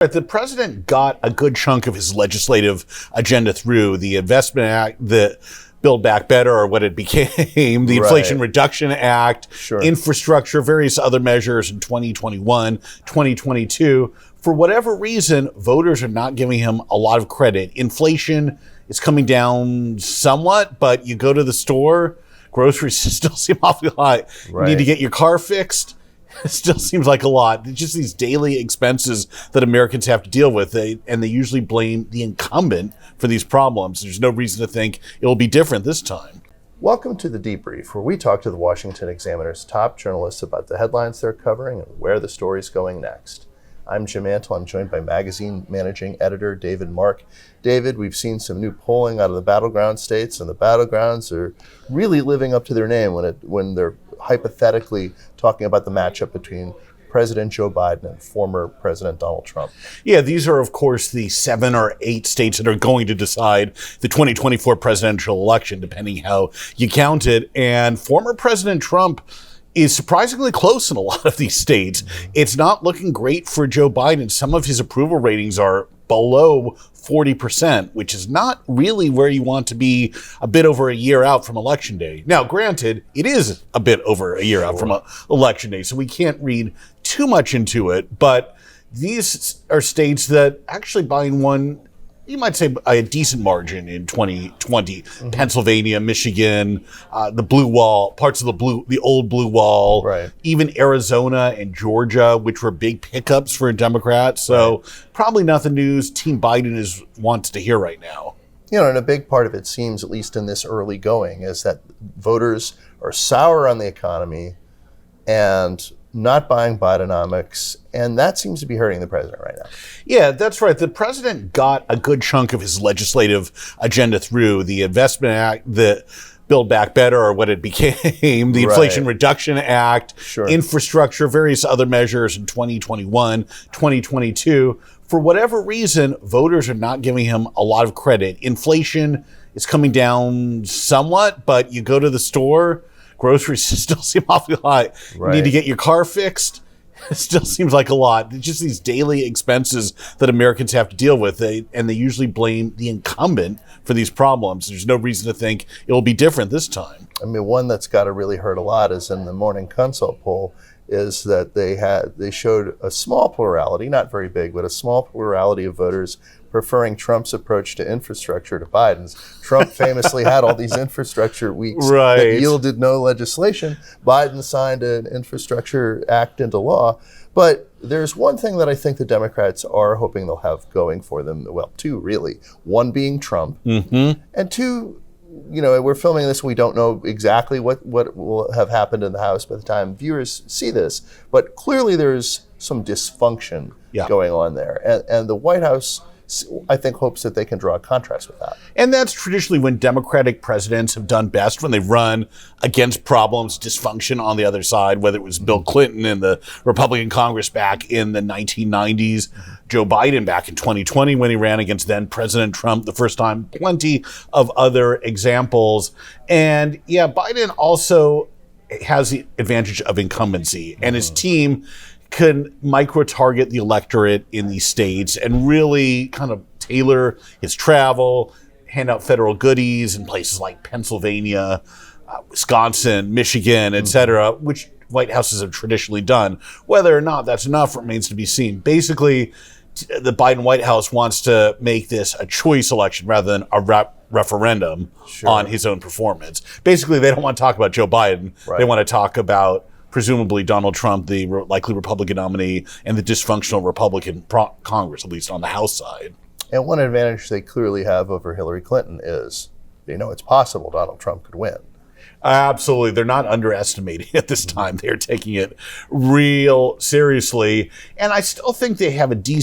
The president got a good chunk of his legislative agenda through the Investment Act, the Build Back Better, or what it became, the Inflation Reduction Act, infrastructure, various other measures in 2021, 2022. For whatever reason, voters are not giving him a lot of credit. Inflation is coming down somewhat, but you go to the store, groceries still seem awfully high. You need to get your car fixed. It still seems like a lot. It's just these daily expenses that Americans have to deal with, and they usually blame the incumbent for these problems. There's no reason to think it will be different this time. Welcome to the Debrief, where we talk to the Washington Examiner's top journalists about the headlines they're covering and where the story's going next. I'm Jim Antle. I'm joined by magazine managing editor David Mark. David, we've seen some new polling out of the Battleground states, and the Battlegrounds are really living up to their name when they're hypothetically talking about the matchup between President Joe Biden and former President Donald Trump. Yeah, these are, of course, the 7 or 8 states that are going to decide the 2024 presidential election, depending how you count it. And former President Trump is surprisingly close in a lot of these states. It's not looking great for Joe Biden. Some of his approval ratings are below 40%, which is not really where you want to be a bit over a year out from Election Day. Now, granted, it is a bit over a year out from Election Day, so we can't read too much into it, but these are states that actually Biden won, you might say, a decent margin in 2020. Pennsylvania, Michigan, the blue wall, parts of the old blue wall, even Arizona and Georgia, which were big pickups for Democrats. So probably nothing news Team Biden wants to hear right now. You know, and a big part of it seems, at least in this early going, is that voters are sour on the economy and not buying Bidenomics, and that seems to be hurting the president right now. Yeah, that's right. The president got a good chunk of his legislative agenda through the Investment Act, the Build Back Better, or what it became, the Inflation Reduction Act, infrastructure, various other measures in 2021, 2022. For whatever reason, voters are not giving him a lot of credit. Inflation is coming down somewhat, but you go to the store, groceries still seem awfully high. You need to get your car fixed. It still seems like a lot. It's just these daily expenses that Americans have to deal with, and they usually blame the incumbent for these problems. There's no reason to think it will be different this time. I mean, one that's got to really hurt a lot is in the Morning Consult poll is that they showed a small plurality, not very big, but a small plurality of voters preferring Trump's approach to infrastructure to Biden's. Trump famously had all these infrastructure weeks that yielded no legislation. Biden signed an infrastructure act into law. But there's one thing that I think the Democrats are hoping they'll have going for them. Well, 2 really. One being Trump, and 2, you know, we're filming this. We don't know exactly what will have happened in the House by the time viewers see this. But clearly there's some dysfunction going on there. And the White House, I think, hopes that they can draw a contrast with that. And that's traditionally when Democratic presidents have done best, when they run against problems, dysfunction on the other side, whether it was Bill Clinton in the Republican Congress back in the 1990s, Joe Biden back in 2020 when he ran against then President Trump the first time, plenty of other examples. And yeah, Biden also has the advantage of incumbency, and his team can micro-target the electorate in these states and really kind of tailor his travel, hand out federal goodies in places like Pennsylvania, Wisconsin, Michigan, et cetera, which White Houses have traditionally done. Whether or not that's enough remains to be seen. Basically, the Biden White House wants to make this a choice election rather than a referendum on his own performance. Basically, they don't want to talk about Joe Biden. They want to talk about presumably Donald Trump, the likely Republican nominee, and the dysfunctional Republican Congress, at least on the House side. And one advantage they clearly have over Hillary Clinton is they know it's possible Donald Trump could win. Absolutely. They're not underestimating at this time. They're taking it real seriously. And I still think they have Team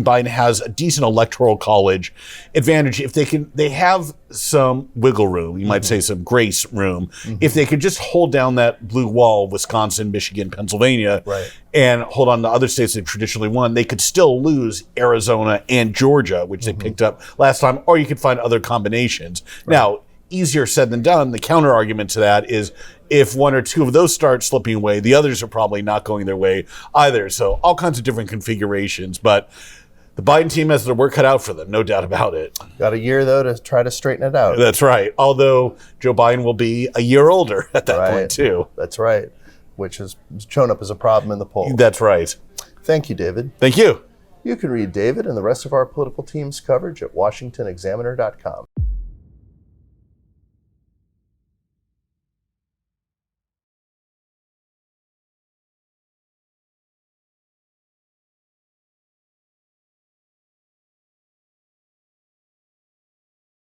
Biden has a decent electoral college advantage. If they have some wiggle room, you might say some grace room, if they could just hold down that blue wall, Wisconsin, Michigan, Pennsylvania, and hold on to other states they've traditionally won, they could still lose Arizona and Georgia, which they picked up last time, or you could find other combinations. Now, easier said than done. The counter argument to that is if one or two of those start slipping away, the others are probably not going their way either. So all kinds of different configurations. But the Biden team has their work cut out for them, no doubt about it. Got a year, though, to try to straighten it out. That's right. Although Joe Biden will be a year older at that point, too. That's right, which has shown up as a problem in the poll. That's right. Thank you, David. Thank you. You can read David and the rest of our political team's coverage at washingtonexaminer.com.